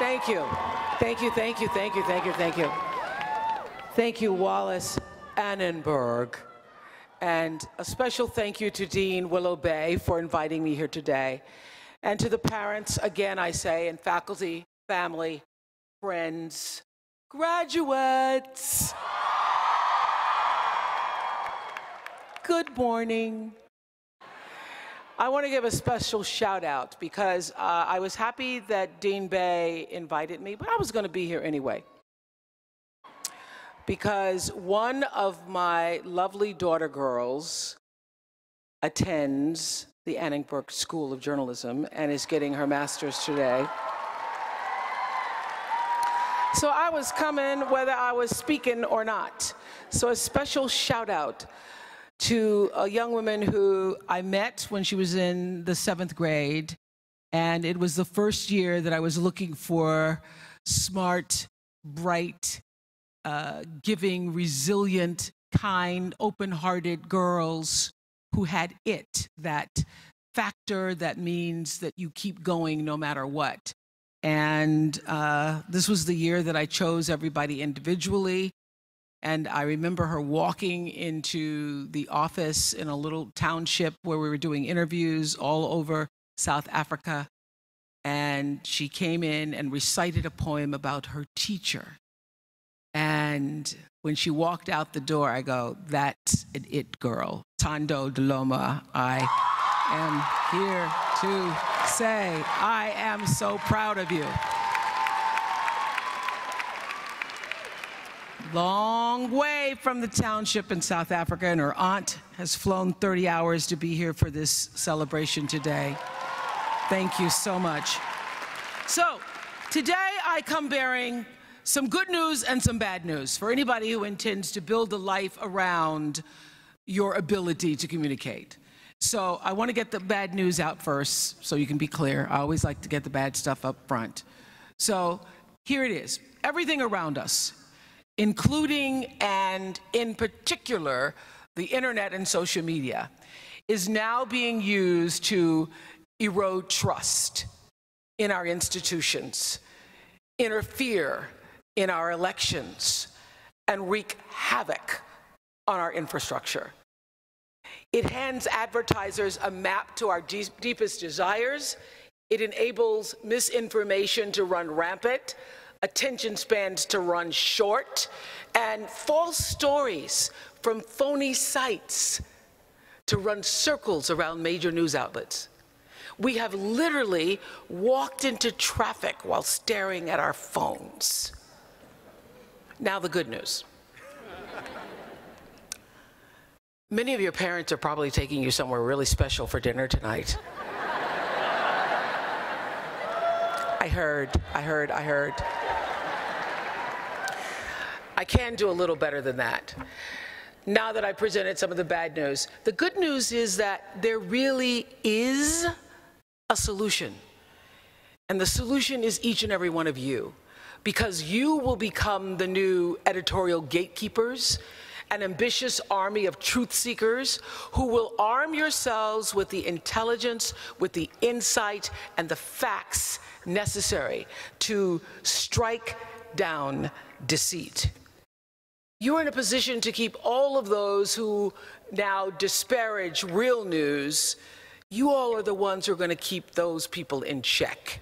Thank you. Thank you, thank you, thank you, thank you, thank you. Thank you, Wallace Annenberg. And a special thank you to Dean Willow Bay for inviting me here today. And to the parents, again, I say, and faculty, family, friends, graduates. Good morning. I want to give a special shout out because I was happy that Dean Bay invited me, but I was going to be here anyway. Because one of my lovely daughter girls attends the Annenberg School of Journalism and is getting her master's today. So I was coming whether I was speaking or not. So a special shout out to a young woman who I met when she was in the 7th grade, and it was the first year that I was looking for smart, bright, giving, resilient, kind, open-hearted girls who had it, that factor that means that you keep going no matter what. And this was the year that I chose everybody individually. And I remember her walking into the office in a little township where we were doing interviews all over South Africa. And she came in and recited a poem about her teacher. And when she walked out the door, I go, that's an it girl. Thando Dloma, I am here to say I am so proud of you. Long way from the township in South Africa, and her aunt has flown 30 hours to be here for this celebration today. Thank you so much. So, today I come bearing some good news and some bad news for anybody who intends to build a life around your ability to communicate. So, I want to get the bad news out first so you can be clear. I always like to get the bad stuff up front. So, here it is. Everything around us, including and in particular the internet and social media, is now being used to erode trust in our institutions, interfere in our elections, and wreak havoc on our infrastructure. It hands advertisers a map to our deepest desires. It enables misinformation to run rampant, attention spans to run short, and false stories from phony sites to run circles around major news outlets. We have literally walked into traffic while staring at our phones. Now the good news. Many of your parents are probably taking you somewhere really special for dinner tonight. I heard. I can do a little better than that. Now that I presented some of the bad news, the good news is that there really is a solution. And the solution is each and every one of you, because you will become the new editorial gatekeepers, an ambitious army of truth seekers who will arm yourselves with the intelligence, with the insight, and the facts necessary to strike down deceit. You're in a position to keep all of those who now disparage real news. You all are the ones who are going to keep those people in check.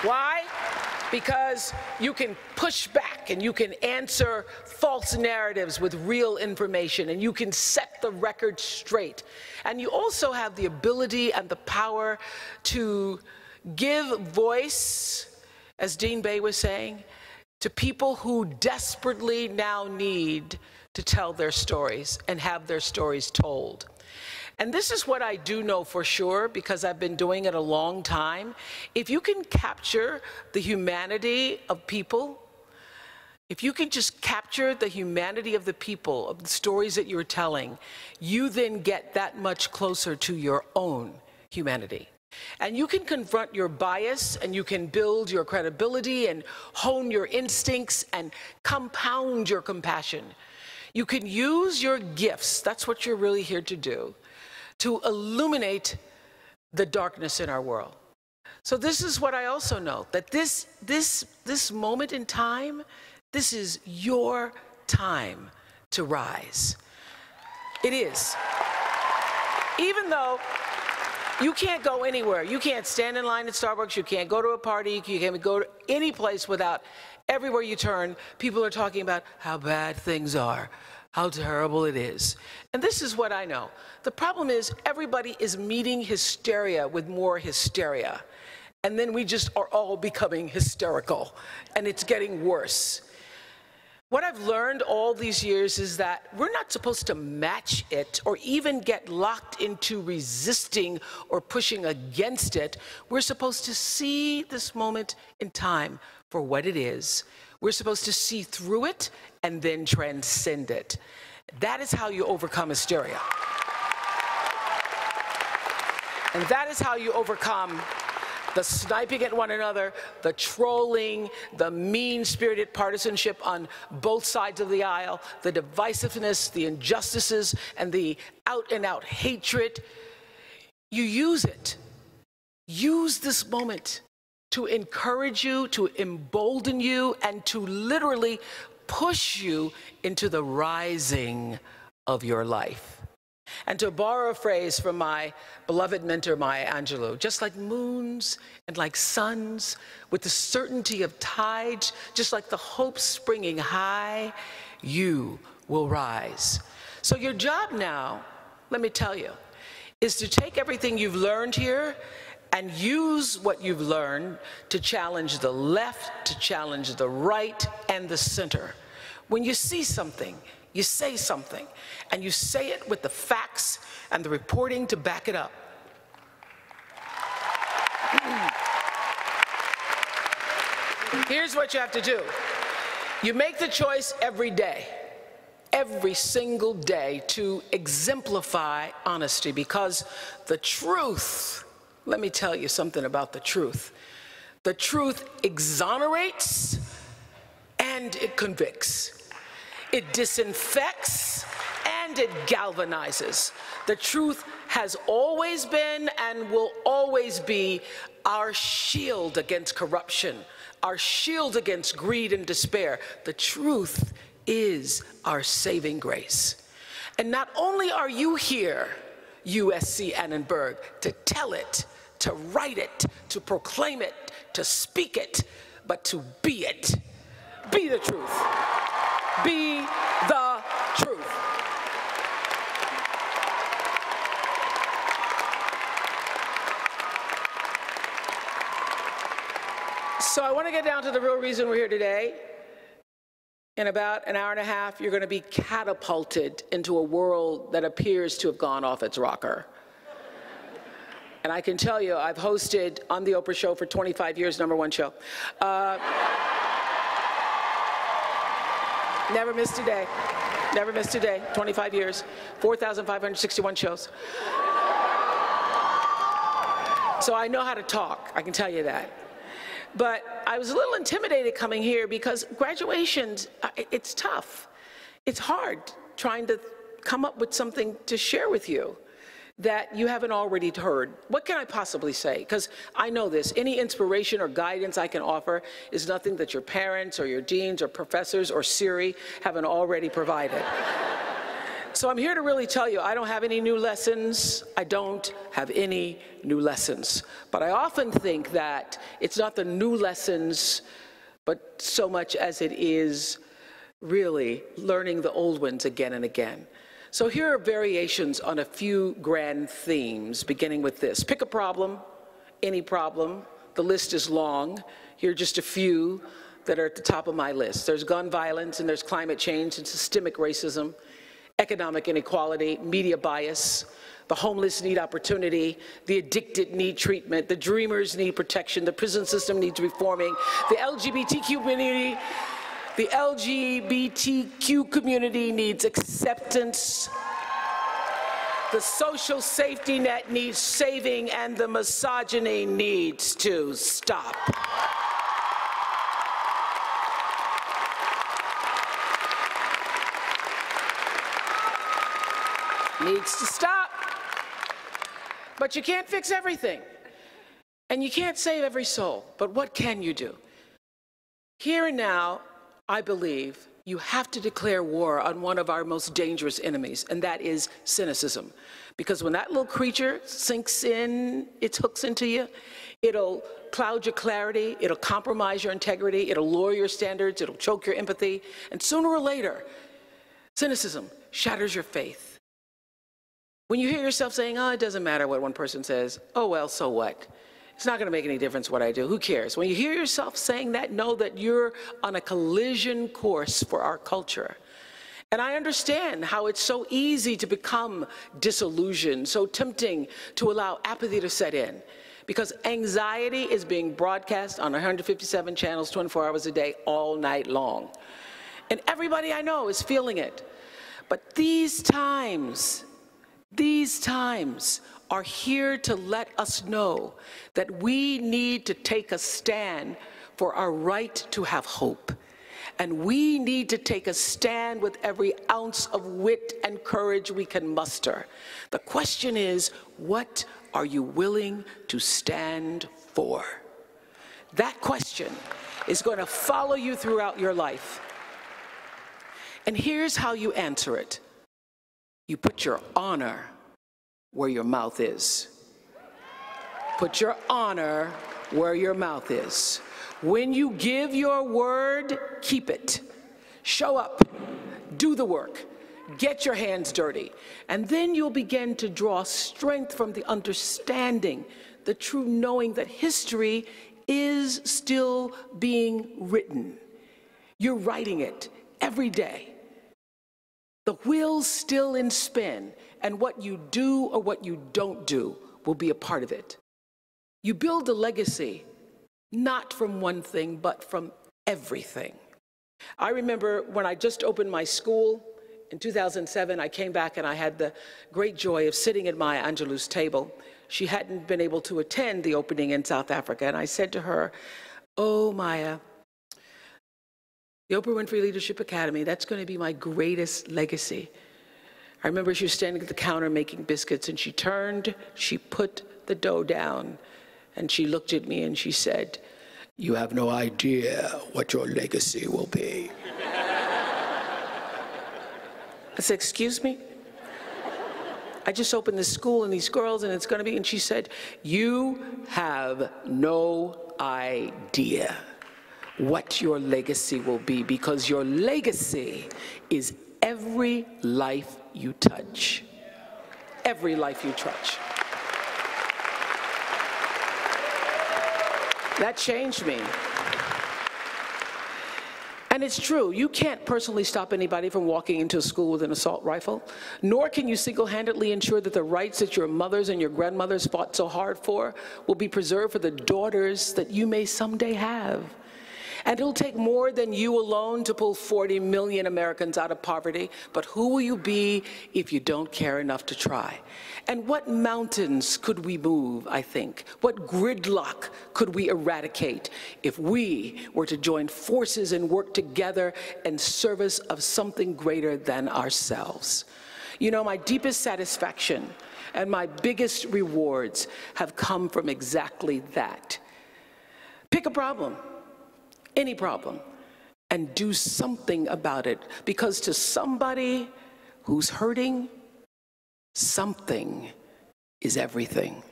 Why? Because you can push back and you can answer false narratives with real information, and you can set the record straight. And you also have the ability and the power to give voice, as Dean Bay was saying, to people who desperately now need to tell their stories and have their stories told. And this is what I do know for sure, because I've been doing it a long time. If you can capture the humanity of people, if you can just capture the humanity of the people, of the stories that you're telling, you then get that much closer to your own humanity. And you can confront your bias, and you can build your credibility and hone your instincts and compound your compassion. You can use your gifts, that's what you're really here to do, to illuminate the darkness in our world. So this is what I also know, that this moment in time, this is your time to rise. It is. Even though you can't go anywhere. You can't stand in line at Starbucks. You can't go to a party. You can't go to any place without, everywhere you turn, people are talking about how bad things are, how terrible it is. And this is what I know. The problem is everybody is meeting hysteria with more hysteria. And then we just are all becoming hysterical. And it's getting worse. What I've learned all these years is that we're not supposed to match it or even get locked into resisting or pushing against it. We're supposed to see this moment in time for what it is. We're supposed to see through it and then transcend it. That is how you overcome hysteria. And that is how you overcome the sniping at one another, the trolling, the mean-spirited partisanship on both sides of the aisle, the divisiveness, the injustices, and the out-and-out hatred. You use it. Use this moment to encourage you, to embolden you, and to literally push you into the rising of your life. And to borrow a phrase from my beloved mentor, Maya Angelou, just like moons and like suns, with the certainty of tides, just like the hope springing high, you will rise. So your job now, let me tell you, is to take everything you've learned here and use what you've learned to challenge the left, to challenge the right, and the center. When you see something, you say something, and you say it with the facts and the reporting to back it up. Here's what you have to do. You make the choice every day, every single day, to exemplify honesty, because the truth, let me tell you something about the truth. The truth exonerates and it convicts. It disinfects and it galvanizes. The truth has always been and will always be our shield against corruption, our shield against greed and despair. The truth is our saving grace. And not only are you here, USC Annenberg, to tell it, to write it, to proclaim it, to speak it, but to be it. Be the truth. Be the truth. So I want to get down to the real reason we're here today. In about an hour and a half, you're going to be catapulted into a world that appears to have gone off its rocker. And I can tell you, I've hosted on the Oprah show for 25 years, #1 show. Never missed a day. Never missed a day. 25 years. 4,561 shows. So I know how to talk. I can tell you that. But I was a little intimidated coming here because graduations, it's tough. It's hard trying to come up with something to share with you that you haven't already heard. What can I possibly say? Because I know this, any inspiration or guidance I can offer is nothing that your parents or your deans or professors or Siri haven't already provided. So I'm here to really tell you, I don't have any new lessons. I don't have any new lessons. But I often think that it's not the new lessons, but so much as it is really learning the old ones again and again. So here are variations on a few grand themes, beginning with this. Pick a problem, any problem. The list is long. Here are just a few that are at the top of my list. There's gun violence, and there's climate change, and systemic racism, economic inequality, media bias, the homeless need opportunity, the addicted need treatment, the dreamers need protection, the prison system needs reforming, the LGBTQ community needs acceptance, the social safety net needs saving, and the misogyny needs to stop. Needs to stop. But you can't fix everything. And you can't save every soul. But what can you do? Here and now, I believe you have to declare war on one of our most dangerous enemies, and that is cynicism. Because when that little creature sinks in, its hooks into you, it'll cloud your clarity, it'll compromise your integrity, it'll lower your standards, it'll choke your empathy, and sooner or later, cynicism shatters your faith. When you hear yourself saying, oh, it doesn't matter what one person says, oh, well, so what? It's not going to make any difference what I do. Who cares? When you hear yourself saying that, know that you're on a collision course for our culture. And I understand how it's so easy to become disillusioned, so tempting to allow apathy to set in, because anxiety is being broadcast on 157 channels 24 hours a day all night long. And everybody I know is feeling it. But these times are here to let us know that we need to take a stand for our right to have hope. And we need to take a stand with every ounce of wit and courage we can muster. The question is, what are you willing to stand for? That question is going to follow you throughout your life. And here's how you answer it. You put your honor where your mouth is. Put your honor where your mouth is. When you give your word, keep it. Show up, do the work, get your hands dirty, and then you'll begin to draw strength from the understanding, the true knowing that history is still being written. You're writing it every day. The wheel's still in spin, and what you do or what you don't do will be a part of it. You build a legacy, not from one thing, but from everything. I remember when I just opened my school in 2007, I came back and I had the great joy of sitting at Maya Angelou's table. She hadn't been able to attend the opening in South Africa, and I said to her, oh, Maya, the Oprah Winfrey Leadership Academy, that's going to be my greatest legacy. I remember she was standing at the counter making biscuits, and she turned, she put the dough down, and she looked at me and she said, you have no idea what your legacy will be. I said, excuse me? I just opened this school and these girls and it's going to be, and she said, you have no idea what your legacy will be, because your legacy is every life you touch. Every life you touch. That changed me. And it's true, you can't personally stop anybody from walking into a school with an assault rifle, nor can you single-handedly ensure that the rights that your mothers and your grandmothers fought so hard for will be preserved for the daughters that you may someday have. And it'll take more than you alone to pull 40 million Americans out of poverty, but who will you be if you don't care enough to try? And what mountains could we move, I think? What gridlock could we eradicate if we were to join forces and work together in service of something greater than ourselves? You know, my deepest satisfaction and my biggest rewards have come from exactly that. Pick a problem. Any problem, and do something about it, because to somebody who's hurting, something is everything.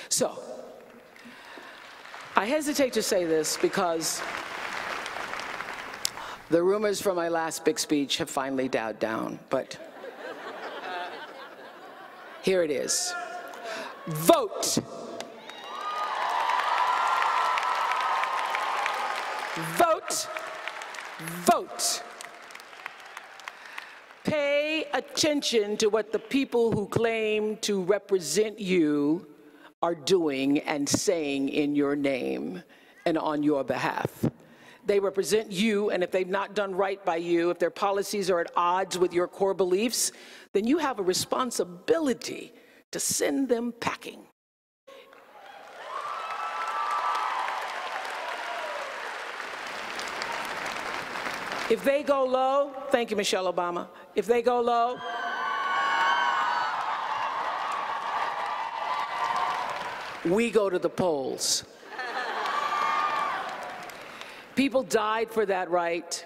So, I hesitate to say this because the rumors from my last big speech have finally died down, but here it is. Vote. Vote, vote. Pay attention to what the people who claim to represent you are doing and saying in your name and on your behalf. They represent you, and if they've not done right by you, if their policies are at odds with your core beliefs, then you have a responsibility to send them packing. If they go low, thank you, Michelle Obama. If they go low, we go to the polls. People died for that right.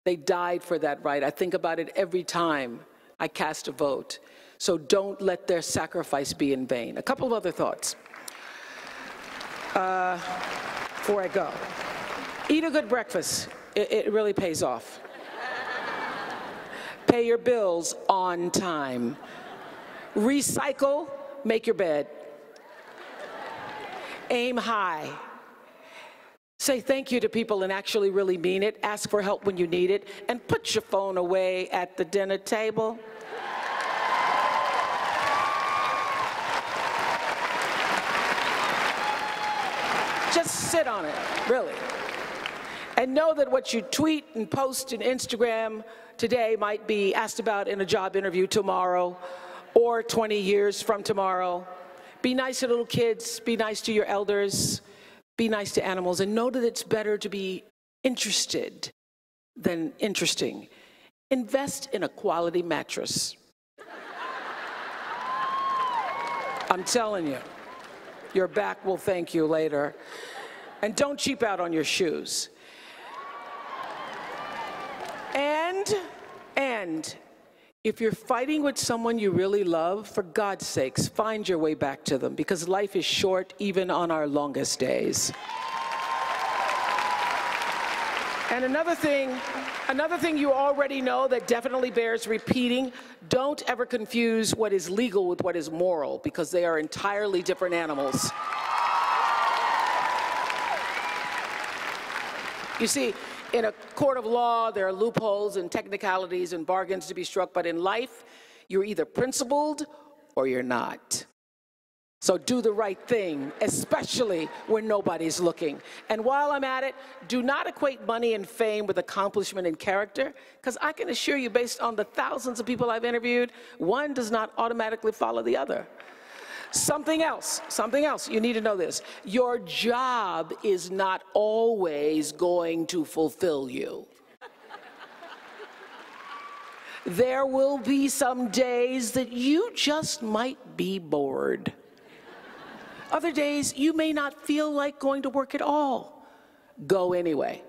They died for that right. I think about it every time I cast a vote. So don't let their sacrifice be in vain. A couple of other thoughts before I go. Eat a good breakfast. It really pays off. Pay your bills on time. Recycle, make your bed. Aim high. Say thank you to people and actually really mean it. Ask for help when you need it. And put your phone away at the dinner table. Just sit on it, really. And know that what you tweet and post in Instagram today might be asked about in a job interview tomorrow or 20 years from tomorrow. Be nice to little kids, be nice to your elders, be nice to animals, and know that it's better to be interested than interesting. Invest in a quality mattress. I'm telling you, your back will thank you later. And don't cheap out on your shoes. And if you're fighting with someone you really love, for God's sakes, find your way back to them, because life is short even on our longest days. And another thing you already know that definitely bears repeating, don't ever confuse what is legal with what is moral, because they are entirely different animals. You see, in a court of law, there are loopholes and technicalities and bargains to be struck, but in life, you're either principled or you're not. So do the right thing, especially when nobody's looking. And while I'm at it, do not equate money and fame with accomplishment and character, because I can assure you, based on the thousands of people I've interviewed, one does not automatically follow the other. Something else, you need to know this. Your job is not always going to fulfill you. There will be some days that you just might be bored. Other days, you may not feel like going to work at all. Go anyway.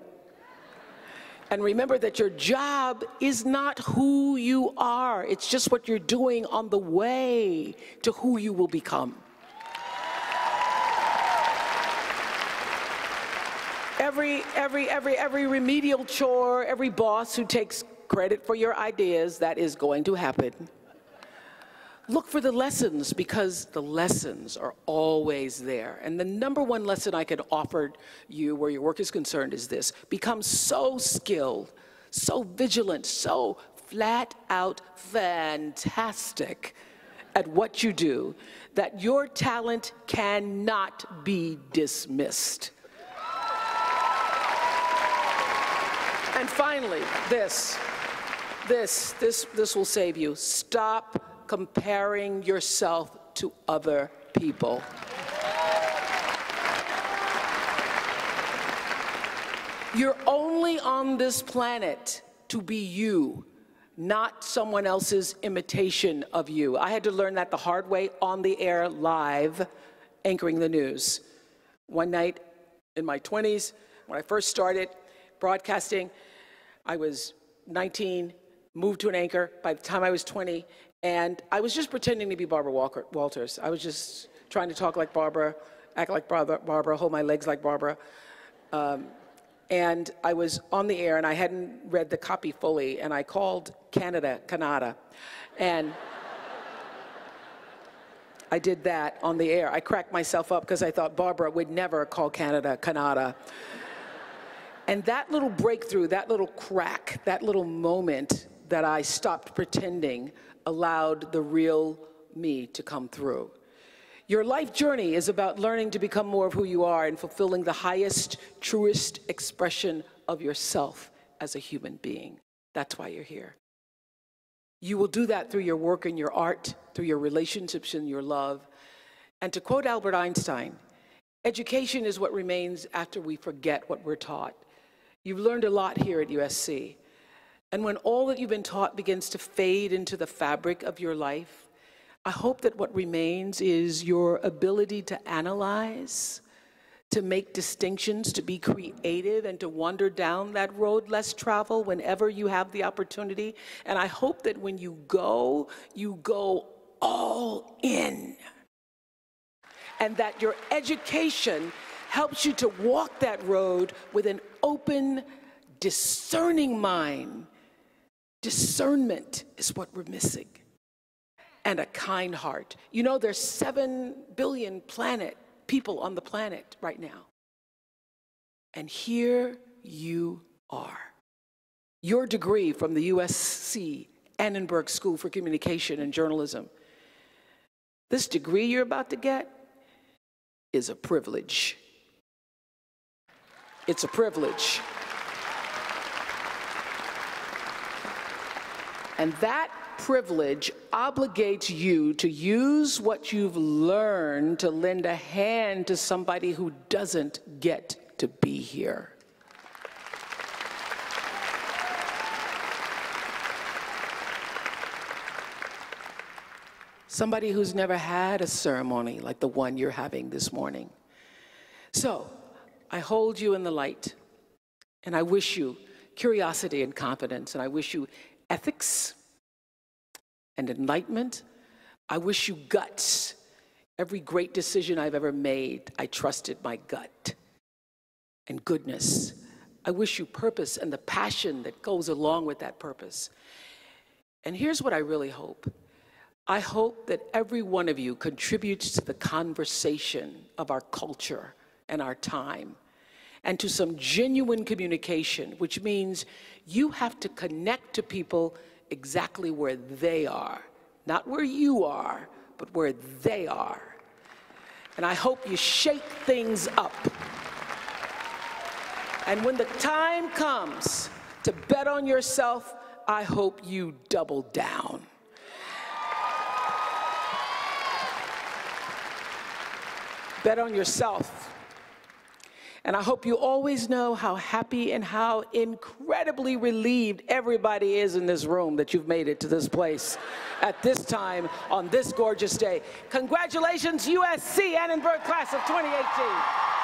And remember that your job is not who you are. It's just what you're doing on the way to who you will become. Every remedial chore, every boss who takes credit for your ideas, that is going to happen. Look for the lessons, because the lessons are always there. And the number one lesson I could offer you where your work is concerned is this: become so skilled, so vigilant, so flat out fantastic at what you do that your talent cannot be dismissed. And finally, this will save you. Stop comparing yourself to other people. You're only on this planet to be you, not someone else's imitation of you. I had to learn that the hard way on the air, live, anchoring the news. One night in my 20s, when I first started broadcasting, I was 19, moved to an anchor by the time I was 20, and I was just pretending to be Barbara Walters. I was just trying to talk like Barbara, act like Barbara, hold my legs like Barbara. And I was on the air, and I hadn't read the copy fully, and I called Canada. And I did that on the air. I cracked myself up because I thought Barbara would never call Canada. And that little breakthrough, that little crack, that little moment that I stopped pretending allowed the real me to come through. Your life journey is about learning to become more of who you are and fulfilling the highest, truest expression of yourself as a human being. That's why you're here. You will do that through your work and your art, through your relationships and your love. And to quote Albert Einstein, education is what remains after we forget what we're taught. You've learned a lot here at USC. And when all that you've been taught begins to fade into the fabric of your life, I hope that what remains is your ability to analyze, to make distinctions, to be creative, and to wander down that road less traveled whenever you have the opportunity. And I hope that when you go all in. And that your education helps you to walk that road with an open, discerning mind. Discernment is what we're missing. And a kind heart. You know, there's 7 billion people on the planet right now. And here you are. Your degree from the USC Annenberg School for Communication and Journalism. This degree you're about to get is a privilege. It's a privilege. And that privilege obligates you to use what you've learned to lend a hand to somebody who doesn't get to be here. Somebody who's never had a ceremony like the one you're having this morning. So, I hold you in the light, and I wish you curiosity and confidence, and I wish you ethics and enlightenment. I wish you guts. Every great decision I've ever made, I trusted my gut and goodness. I wish you purpose and the passion that goes along with that purpose. And here's what I really hope. I hope that every one of you contributes to the conversation of our culture and our time, and to some genuine communication, which means you have to connect to people exactly where they are. Not where you are, but where they are. And I hope you shake things up. And when the time comes to bet on yourself, I hope you double down. Bet on yourself. And I hope you always know how happy and how incredibly relieved everybody is in this room that you've made it to this place at this time on this gorgeous day. Congratulations, USC Annenberg class of 2018.